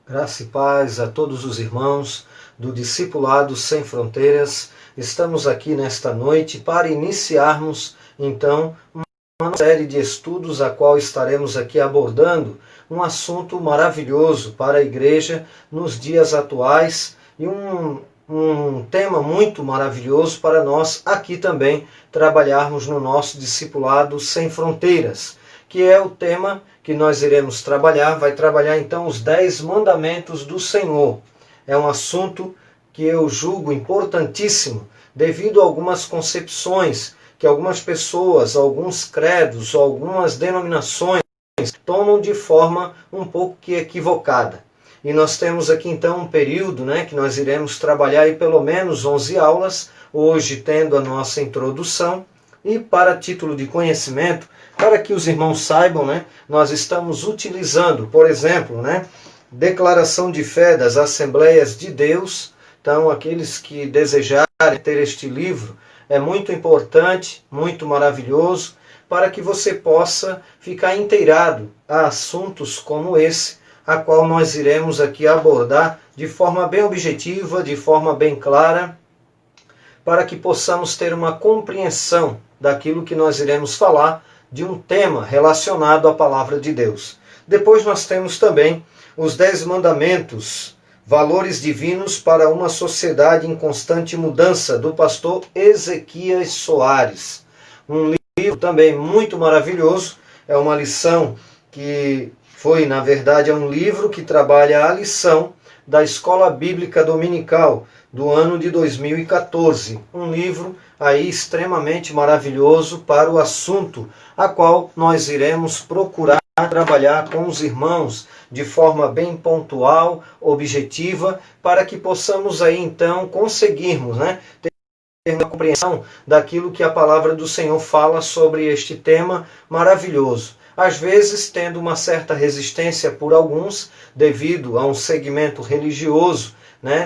Graça e paz a todos os irmãos do Discipulado Sem Fronteiras. Estamos aqui nesta noite para iniciarmos, então, uma série de estudos a qual estaremos aqui abordando um assunto maravilhoso para a igreja nos dias atuais e um tema muito maravilhoso para nós aqui também trabalharmos no nosso Discipulado Sem Fronteiras, que é o tema que nós iremos trabalhar. Vai trabalhar então os 10 mandamentos do Senhor. É um assunto que eu julgo importantíssimo devido a algumas concepções que algumas pessoas, alguns credos, algumas denominações tomam de forma um pouco que equivocada. E nós temos aqui então um período, que nós iremos trabalhar aí pelo menos 11 aulas, hoje tendo a nossa introdução. E para título de conhecimento, para que os irmãos saibam, nós estamos utilizando, por exemplo, Declaração de Fé das Assembleias de Deus. Então, aqueles que desejarem ter este livro, é muito importante, muito maravilhoso, para que você possa ficar inteirado a assuntos como esse, a qual nós iremos aqui abordar de forma bem objetiva, de forma bem clara, para que possamos ter uma compreensão daquilo que nós iremos falar, de um tema relacionado à palavra de Deus. Depois nós temos também os 10 mandamentos, valores divinos para uma sociedade em constante mudança, do pastor Ezequias Soares. Um livro também muito maravilhoso, é uma lição que foi, na verdade, é um livro que trabalha a lição da Escola Bíblica Dominical do ano de 2014. Um livro aí extremamente maravilhoso para o assunto a qual nós iremos procurar trabalhar com os irmãos de forma bem pontual, objetiva, para que possamos aí então conseguirmos, ter uma compreensão daquilo que a palavra do Senhor fala sobre este tema maravilhoso. Às vezes tendo uma certa resistência por alguns, devido a um segmento religioso,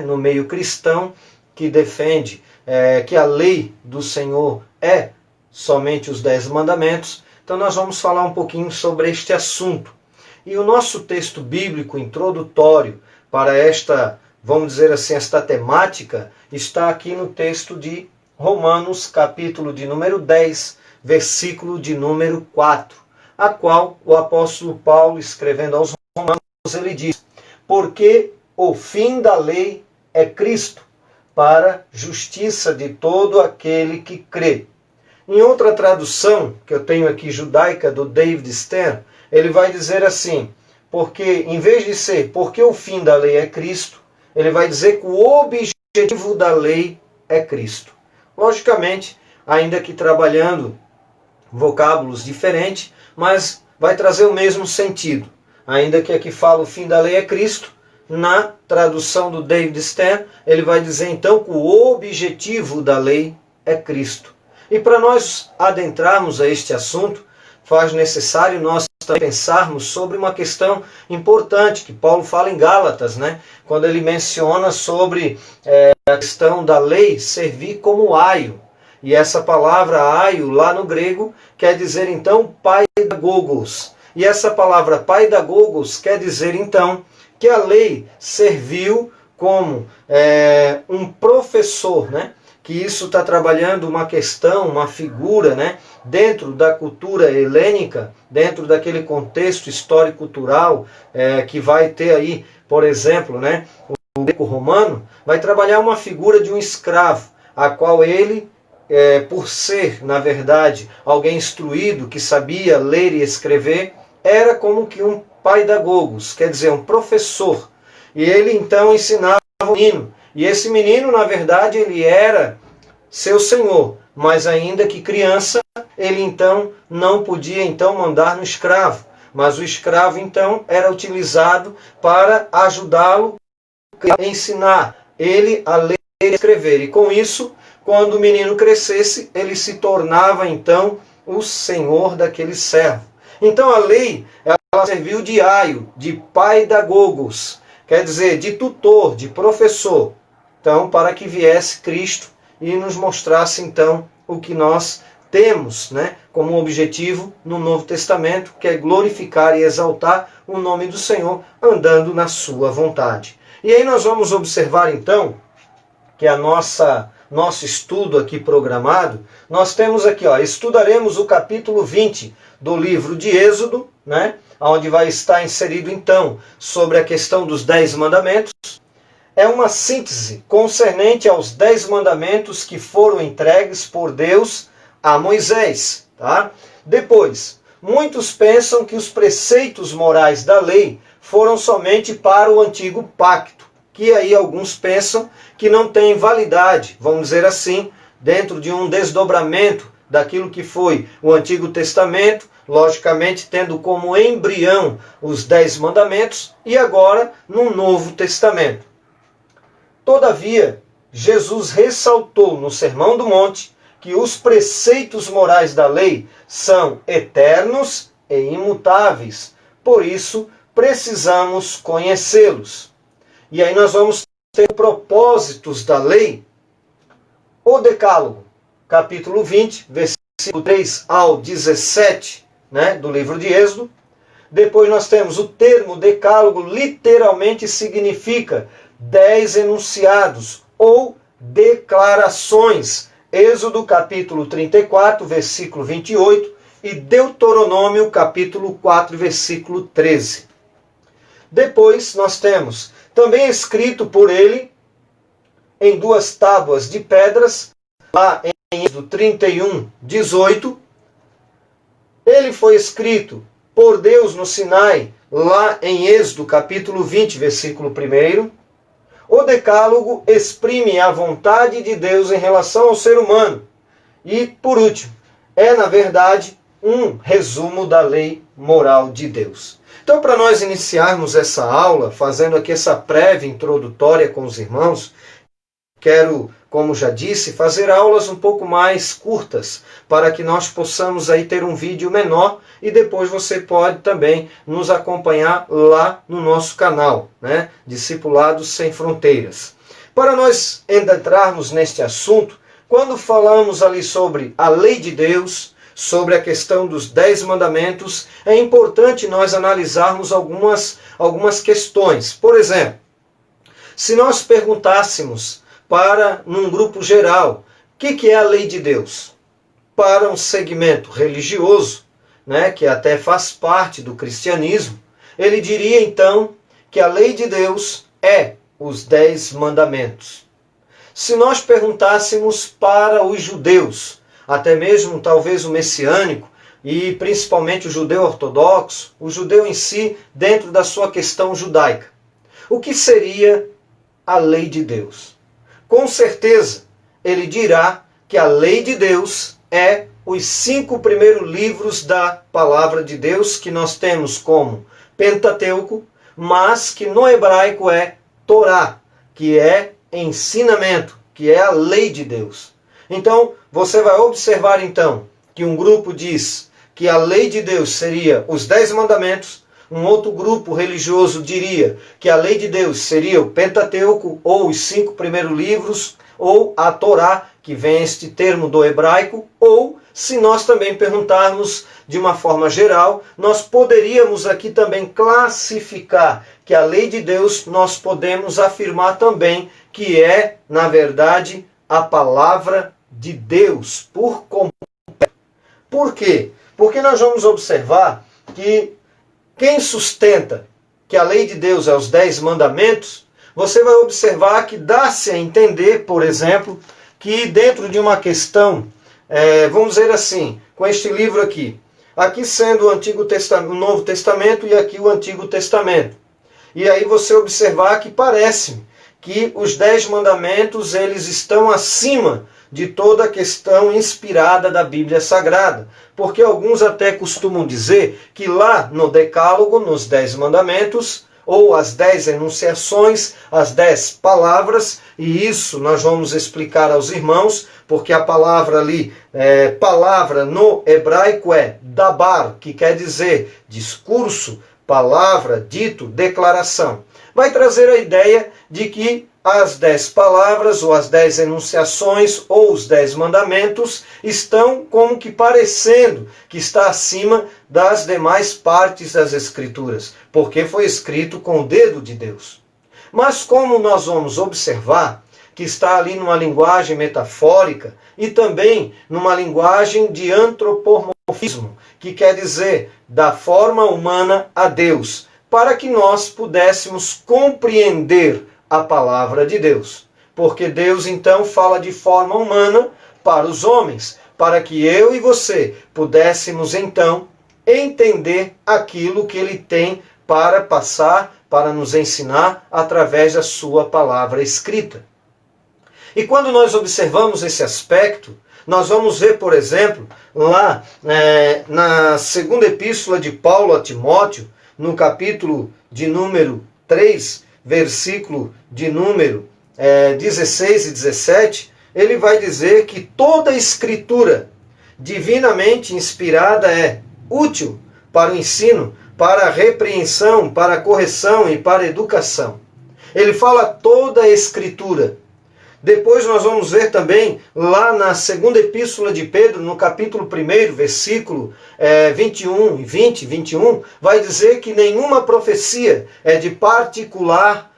no meio cristão, que defende que a lei do Senhor é somente os 10 mandamentos. Então nós vamos falar um pouquinho sobre este assunto. E o nosso texto bíblico introdutório para esta, vamos dizer assim, esta temática, está aqui no texto de Romanos, capítulo de número 10, versículo de número 4, a qual o apóstolo Paulo, escrevendo aos Romanos, ele diz: porque o fim da lei é Cristo, para justiça de todo aquele que crê. Em outra tradução, que eu tenho aqui, judaica, do David Stern, ele vai dizer assim, porque em vez de ser porque o fim da lei é Cristo, ele vai dizer que o objetivo da lei é Cristo. Logicamente, ainda que trabalhando vocábulos diferentes, mas vai trazer o mesmo sentido. Ainda que aqui fala o fim da lei é Cristo, na tradução do David Stern, ele vai dizer então que o objetivo da lei é Cristo. E para nós adentrarmos a este assunto, faz necessário nós também pensarmos sobre uma questão importante que Paulo fala em Gálatas, quando ele menciona sobre a questão da lei servir como aio. E essa palavra aio, lá no grego, quer dizer então paidagogos. E essa palavra paidagogos quer dizer então que a lei serviu como um professor, que isso está trabalhando uma questão, uma figura, dentro da cultura helênica, dentro daquele contexto histórico-cultural que vai ter aí, por exemplo, o greco-romano, vai trabalhar uma figura de um escravo, a qual ele, por ser, na verdade, alguém instruído, que sabia ler e escrever, era como que um paidagogos, quer dizer, um professor. E ele então ensinava o menino. E esse menino, na verdade, ele era seu senhor, mas ainda que criança, ele então não podia então mandar no escravo. Mas o escravo então era utilizado para ajudá-lo a ensinar ele a ler e escrever. E com isso, quando o menino crescesse, ele se tornava então o senhor daquele servo. Então a lei, ela serviu de aio, de paidagogos, quer dizer, de tutor, de professor. Então, para que viesse Cristo e nos mostrasse então o que nós temos, né, como objetivo no Novo Testamento, que é glorificar e exaltar o nome do Senhor, andando na sua vontade. E aí nós vamos observar então que nosso estudo aqui programado, nós temos aqui, estudaremos o capítulo 20 do livro de Êxodo, né, onde vai estar inserido então sobre a questão dos 10 mandamentos. É uma síntese concernente aos 10 mandamentos que foram entregues por Deus a Moisés. Tá? Depois, muitos pensam que os preceitos morais da lei foram somente para o antigo pacto, que aí alguns pensam que não tem validade, vamos dizer assim, dentro de um desdobramento daquilo que foi o Antigo Testamento, logicamente tendo como embrião os 10 mandamentos, e agora no Novo Testamento. Todavia, Jesus ressaltou no Sermão do Monte que os preceitos morais da lei são eternos e imutáveis, por isso precisamos conhecê-los. E aí nós vamos ter propósitos da lei, o Decálogo, capítulo 20, versículo 3 ao 17, né, do livro de Êxodo. Depois nós temos o termo Decálogo, literalmente significa 10 enunciados ou declarações. Êxodo capítulo 34, versículo 28 e Deuteronômio capítulo 4, versículo 13. Depois nós temos também escrito por ele em 2 tábuas de pedras, lá em Êxodo 31, 18. Ele foi escrito por Deus no Sinai, lá em Êxodo capítulo 20, versículo 1. O Decálogo exprime a vontade de Deus em relação ao ser humano. E, por último, é, na verdade, um resumo da lei moral de Deus. Então, para nós iniciarmos essa aula, fazendo aqui essa prévia introdutória com os irmãos, quero, como já disse, fazer aulas um pouco mais curtas, para que nós possamos aí ter um vídeo menor e depois você pode também nos acompanhar lá no nosso canal, né? Discipulados Sem Fronteiras. Para nós entrarmos neste assunto, quando falamos ali sobre a lei de Deus, sobre a questão dos 10 mandamentos, é importante nós analisarmos algumas questões. Por exemplo, se nós perguntássemos para, num grupo geral, o que é a lei de Deus? Para um segmento religioso, né, que até faz parte do cristianismo, ele diria então que a lei de Deus é os 10 mandamentos. Se nós perguntássemos para os judeus, até mesmo talvez o messiânico, e principalmente o judeu ortodoxo, o judeu em si, dentro da sua questão judaica, o que seria a lei de Deus? Com certeza, ele dirá que a lei de Deus é os 5 primeiros livros da palavra de Deus, que nós temos como Pentateuco, mas que no hebraico é Torá, que é ensinamento, que é a lei de Deus. Então, você vai observar então que um grupo diz que a lei de Deus seria os 10 mandamentos, um outro grupo religioso diria que a lei de Deus seria o Pentateuco, ou os 5 primeiros livros, ou a Torá, que vem este termo do hebraico, ou, se nós também perguntarmos de uma forma geral, nós poderíamos aqui também classificar que a lei de Deus nós podemos afirmar também que é, na verdade, a palavra de Deus por completo. Por quê? Porque nós vamos observar que quem sustenta que a lei de Deus é os 10 mandamentos, você vai observar que dá-se a entender, por exemplo, que dentro de uma questão, vamos dizer assim, com este livro aqui sendo o Antigo Testamento, o Novo Testamento e aqui o Antigo Testamento. E aí você observar que parece que os 10 mandamentos eles estão acima de toda a questão inspirada da Bíblia Sagrada. Porque alguns até costumam dizer que lá no Decálogo, nos 10 mandamentos, ou as 10 enunciações, as 10 palavras, e isso nós vamos explicar aos irmãos, porque a palavra ali, palavra no hebraico é dabar, que quer dizer discurso, palavra, dito, declaração. Vai trazer a ideia de que as 10 palavras, ou as 10 enunciações, ou os 10 mandamentos, estão como que parecendo que está acima das demais partes das Escrituras, porque foi escrito com o dedo de Deus. Mas como nós vamos observar que está ali numa linguagem metafórica e também numa linguagem de antropomorfismo, que quer dizer da forma humana a Deus, para que nós pudéssemos compreender a palavra de Deus. Porque Deus então fala de forma humana para os homens, para que eu e você pudéssemos então entender aquilo que ele tem para passar, para nos ensinar através da sua palavra escrita. E quando nós observamos esse aspecto, nós vamos ver, por exemplo, lá na segunda epístola de Paulo a Timóteo, no capítulo de número 3, versículo de número 16 e 17, ele vai dizer que toda a escritura divinamente inspirada é útil para o ensino, para a repreensão, para a correção e para a educação. Ele fala toda a escritura. Depois nós vamos ver também, lá na segunda epístola de Pedro, no capítulo 1, versículo 21 e 20, 21, vai dizer que nenhuma profecia é de particular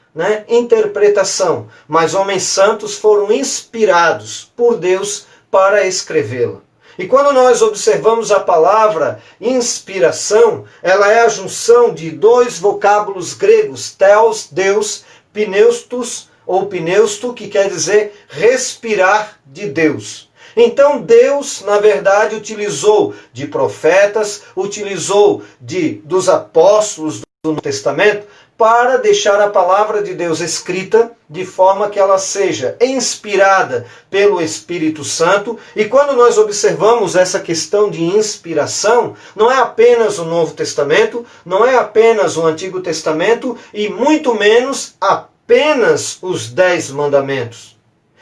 interpretação, mas homens santos foram inspirados por Deus para escrevê-la. E quando nós observamos a palavra inspiração, ela é a junção de dois vocábulos gregos, theos, Deus, pneustos, ou pneusto, que quer dizer respirar de Deus. Então Deus, na verdade, utilizou de profetas, utilizou dos apóstolos do Novo Testamento, para deixar a palavra de Deus escrita de forma que ela seja inspirada pelo Espírito Santo. E quando nós observamos essa questão de inspiração, não é apenas o Novo Testamento, não é apenas o Antigo Testamento e muito menos apenas os 10 mandamentos.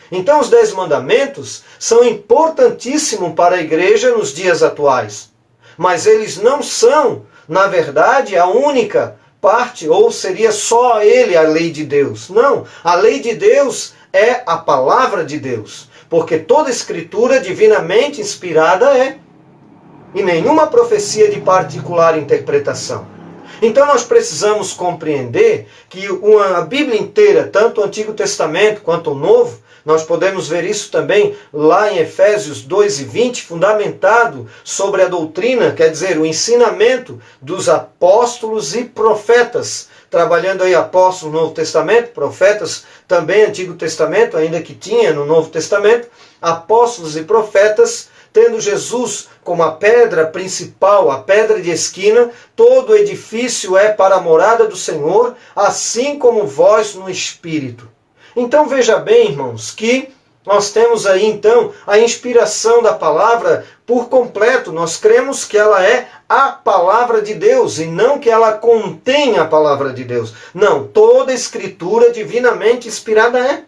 Então os 10 mandamentos são importantíssimos para a igreja nos dias atuais. Mas eles não são, na verdade, a única parte, ou seria só ele a lei de Deus. Não, a lei de Deus é a palavra de Deus. Porque toda escritura divinamente inspirada é. E nenhuma profecia de particular interpretação. Então nós precisamos compreender que a Bíblia inteira, tanto o Antigo Testamento quanto o Novo, nós podemos ver isso também lá em Efésios 2 e 20, fundamentado sobre a doutrina, quer dizer, o ensinamento dos apóstolos e profetas. Trabalhando aí apóstolos no Novo Testamento, profetas também Antigo Testamento, ainda que tinha no Novo Testamento, apóstolos e profetas, tendo Jesus como a pedra principal, a pedra de esquina, todo edifício é para a morada do Senhor, assim como vós no Espírito. Então veja bem, irmãos, que nós temos aí então a inspiração da palavra por completo. Nós cremos que ela é a palavra de Deus e não que ela contém a palavra de Deus. Não, toda escritura divinamente inspirada é.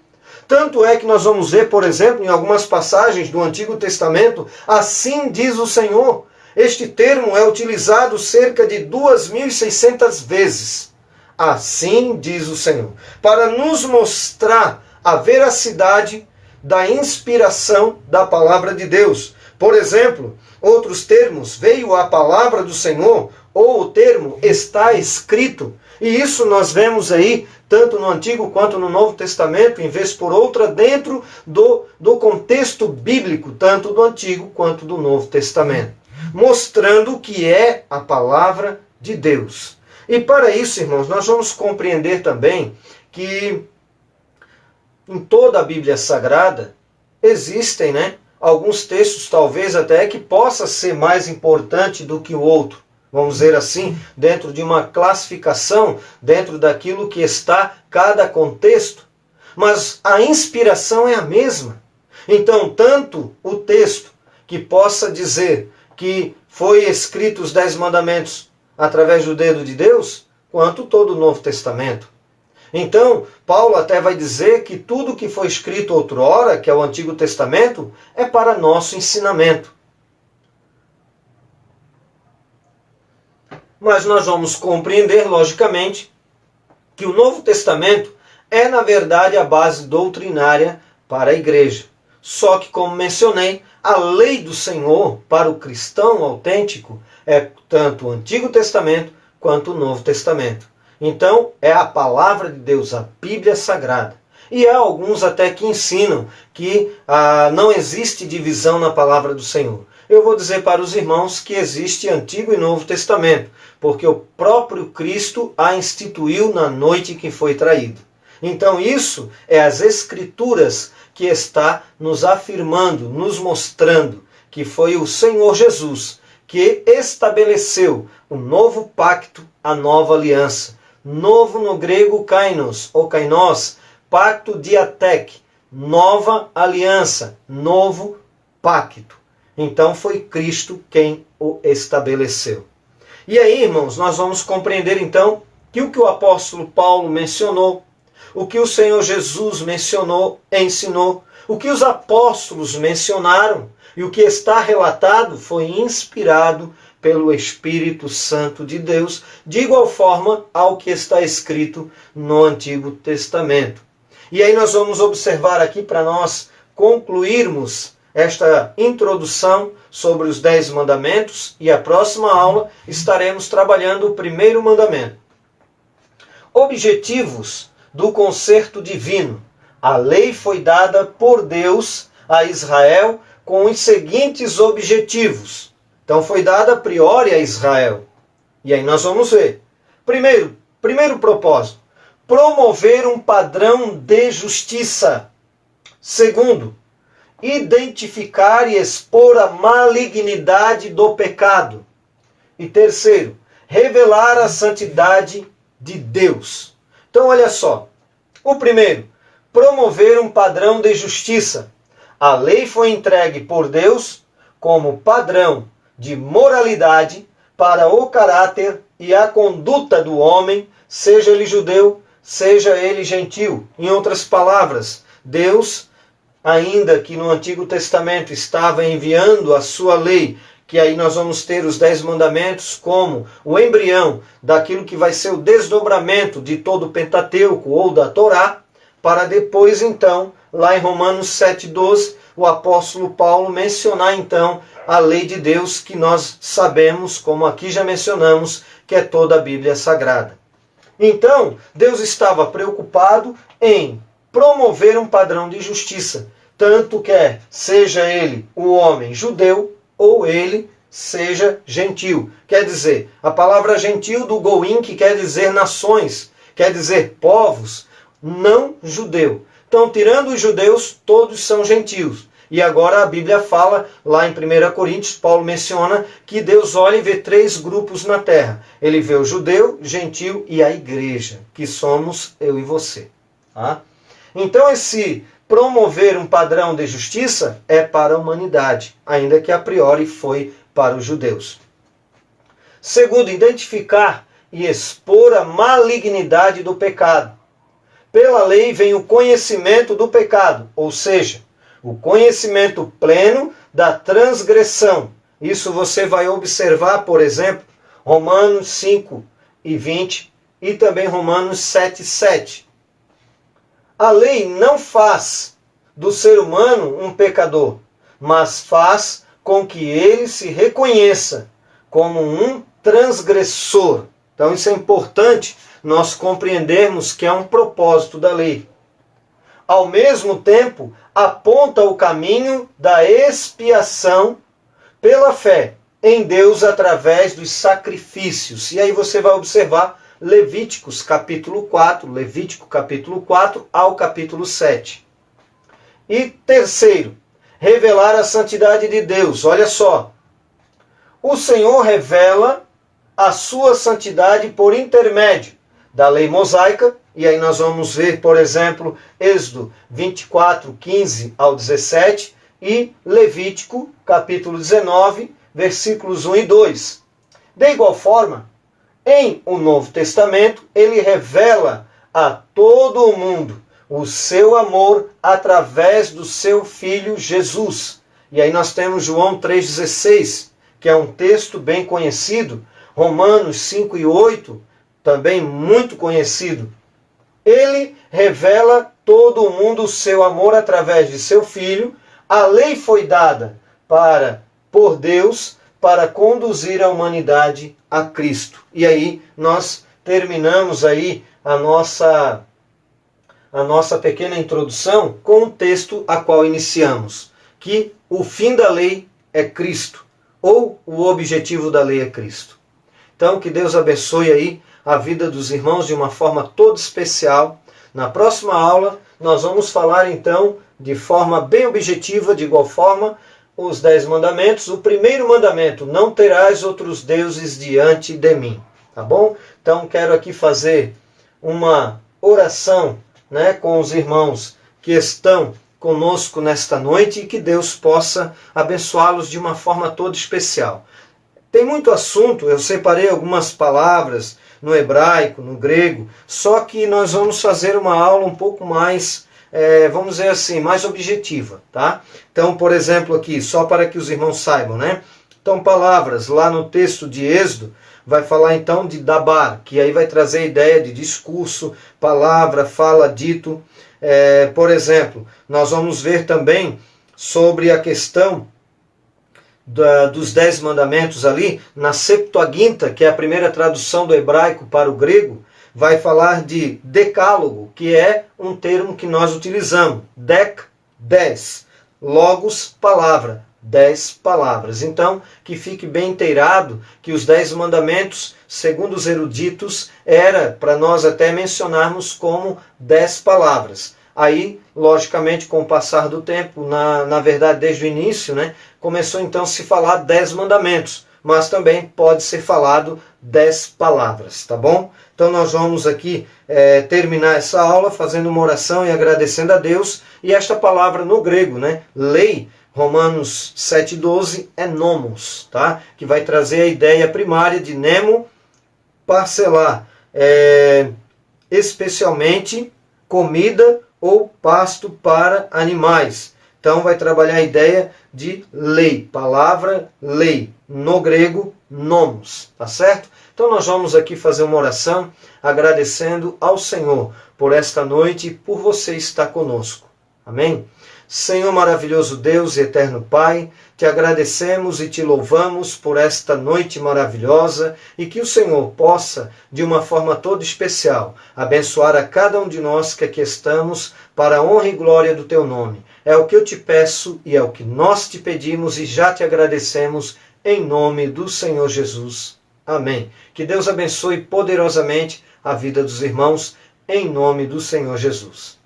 Tanto é que nós vamos ver, por exemplo, em algumas passagens do Antigo Testamento, assim diz o Senhor. Este termo é utilizado cerca de 2.600 vezes. Assim diz o Senhor. Para nos mostrar a veracidade da inspiração da palavra de Deus. Por exemplo, outros termos, veio a palavra do Senhor, ou o termo está escrito. E isso nós vemos aí, tanto no Antigo quanto no Novo Testamento, em vez por outra, dentro do contexto bíblico, tanto do Antigo quanto do Novo Testamento. Mostrando que é a palavra de Deus. E para isso, irmãos, nós vamos compreender também que em toda a Bíblia Sagrada existem, alguns textos, talvez até, que possa ser mais importante do que o outro. Vamos dizer assim, dentro de uma classificação, dentro daquilo que está cada contexto. Mas a inspiração é a mesma. Então, tanto o texto que possa dizer que foi escrito os 10 mandamentos através do dedo de Deus, quanto todo o Novo Testamento. Então, Paulo até vai dizer que tudo que foi escrito outrora, que é o Antigo Testamento, é para nosso ensinamento. Mas nós vamos compreender, logicamente, que o Novo Testamento é na verdade a base doutrinária para a igreja. Só que, como mencionei, a lei do Senhor para o cristão autêntico é tanto o Antigo Testamento quanto o Novo Testamento. Então, é a palavra de Deus, a Bíblia Sagrada. E há alguns até que ensinam que não existe divisão na palavra do Senhor. Eu vou dizer para os irmãos que existe Antigo e Novo Testamento, porque o próprio Cristo a instituiu na noite que foi traído. Então isso é as Escrituras que está nos afirmando, nos mostrando que foi o Senhor Jesus que estabeleceu o novo pacto, a nova aliança. Novo no grego kainos, ou kainós, pacto diatek, nova aliança, novo pacto. Então foi Cristo quem o estabeleceu. E aí, irmãos, nós vamos compreender então que o apóstolo Paulo mencionou, o que o Senhor Jesus mencionou, ensinou, o que os apóstolos mencionaram e o que está relatado foi inspirado pelo Espírito Santo de Deus, de igual forma ao que está escrito no Antigo Testamento. E aí nós vamos observar aqui para nós concluirmos esta introdução sobre os 10 mandamentos e a próxima aula estaremos trabalhando o primeiro mandamento. Objetivos do concerto divino. A lei foi dada por Deus a Israel com os seguintes objetivos. Então foi dada a priori a Israel. E aí nós vamos ver. Primeiro propósito, promover um padrão de justiça. Segundo, identificar e expor a malignidade do pecado. E terceiro, revelar a santidade de Deus. Então olha só, o primeiro, promover um padrão de justiça. A lei foi entregue por Deus como padrão de moralidade para o caráter e a conduta do homem, seja ele judeu, seja ele gentil. Em outras palavras, Deus, ainda que no Antigo Testamento estava enviando a sua lei, que aí nós vamos ter os 10 mandamentos como o embrião daquilo que vai ser o desdobramento de todo o Pentateuco ou da Torá, para depois então, lá em Romanos 7,12, o apóstolo Paulo mencionar então a lei de Deus que nós sabemos, como aqui já mencionamos, que é toda a Bíblia Sagrada. Então, Deus estava preocupado em promover um padrão de justiça, tanto quer seja ele o homem judeu ou ele seja gentil. Quer dizer, a palavra gentil do goim, que quer dizer nações, quer dizer povos, não judeu. Então, tirando os judeus, todos são gentios. E agora a Bíblia fala, lá em 1 Coríntios, Paulo menciona que Deus olha e vê 3 grupos na terra. Ele vê o judeu, gentil e a igreja, que somos eu e você. Tá? Então esse promover um padrão de justiça é para a humanidade, ainda que a priori foi para os judeus. Segundo, identificar e expor a malignidade do pecado. Pela lei vem o conhecimento do pecado, ou seja, o conhecimento pleno da transgressão. Isso você vai observar, por exemplo, Romanos 5:20 e também Romanos 7:7. A lei não faz do ser humano um pecador, mas faz com que ele se reconheça como um transgressor. Então isso é importante nós compreendermos que é um propósito da lei. Ao mesmo tempo, aponta o caminho da expiação pela fé em Deus através dos sacrifícios. E aí você vai observar Levítico capítulo 4 ao capítulo 7. E terceiro, revelar a santidade de Deus. Olha só, o Senhor revela a sua santidade por intermédio da lei mosaica, e aí nós vamos ver, por exemplo, Êxodo 24:15 ao 17 e Levítico capítulo 19, versículos 1 e 2. De igual forma, em o Novo Testamento, ele revela a todo o mundo o seu amor através do seu Filho Jesus. E aí nós temos João 3,16, que é um texto bem conhecido, Romanos 5:8, também muito conhecido. Ele revela todo o mundo o seu amor através de seu Filho. A lei foi dada por Deus para conduzir a humanidade a Cristo. E aí nós terminamos aí a nossa pequena introdução com o texto a qual iniciamos, que o fim da lei é Cristo, ou o objetivo da lei é Cristo. Então, que Deus abençoe aí a vida dos irmãos de uma forma toda especial. Na próxima aula, nós vamos falar então, de forma bem objetiva, de igual forma, os 10 mandamentos. O primeiro mandamento: não terás outros deuses diante de mim. Tá bom? Então, quero aqui fazer uma oração, com os irmãos que estão conosco nesta noite e que Deus possa abençoá-los de uma forma toda especial. Tem muito assunto, eu separei algumas palavras no hebraico, no grego, só que nós vamos fazer uma aula um pouco mais, vamos dizer assim, mais objetiva, tá? Então, por exemplo, aqui, só para que os irmãos saibam, Então, palavras, lá no texto de Êxodo, vai falar então de dabar, que aí vai trazer a ideia de discurso, palavra, fala, dito. Por exemplo, nós vamos ver também sobre a questão dos 10 mandamentos ali, na Septuaginta, que é a primeira tradução do hebraico para o grego, vai falar de decálogo, que é um termo que nós utilizamos. Dec, 10. Logos, palavra. 10 palavras. Então, que fique bem inteirado que os 10 mandamentos, segundo os eruditos, era para nós até mencionarmos como 10 palavras. Aí, logicamente, com o passar do tempo, na verdade, desde o início, começou então a se falar 10 mandamentos, mas também pode ser falado 10 palavras, tá bom? Então nós vamos aqui terminar essa aula fazendo uma oração e agradecendo a Deus. E esta palavra no grego, lei, Romanos 7,12, é nomos, tá? Que vai trazer a ideia primária de nemo, parcelar, especialmente comida ou pasto para animais. Então vai trabalhar a ideia de lei, palavra lei, no grego nomos, tá certo? Então nós vamos aqui fazer uma oração agradecendo ao Senhor por esta noite e por você estar conosco. Amém? Senhor maravilhoso Deus e eterno Pai, te agradecemos e te louvamos por esta noite maravilhosa e que o Senhor possa, de uma forma toda especial, abençoar a cada um de nós que aqui estamos para a honra e glória do teu nome. É o que eu te peço e é o que nós te pedimos e já te agradecemos em nome do Senhor Jesus. Amém. Que Deus abençoe poderosamente a vida dos irmãos em nome do Senhor Jesus.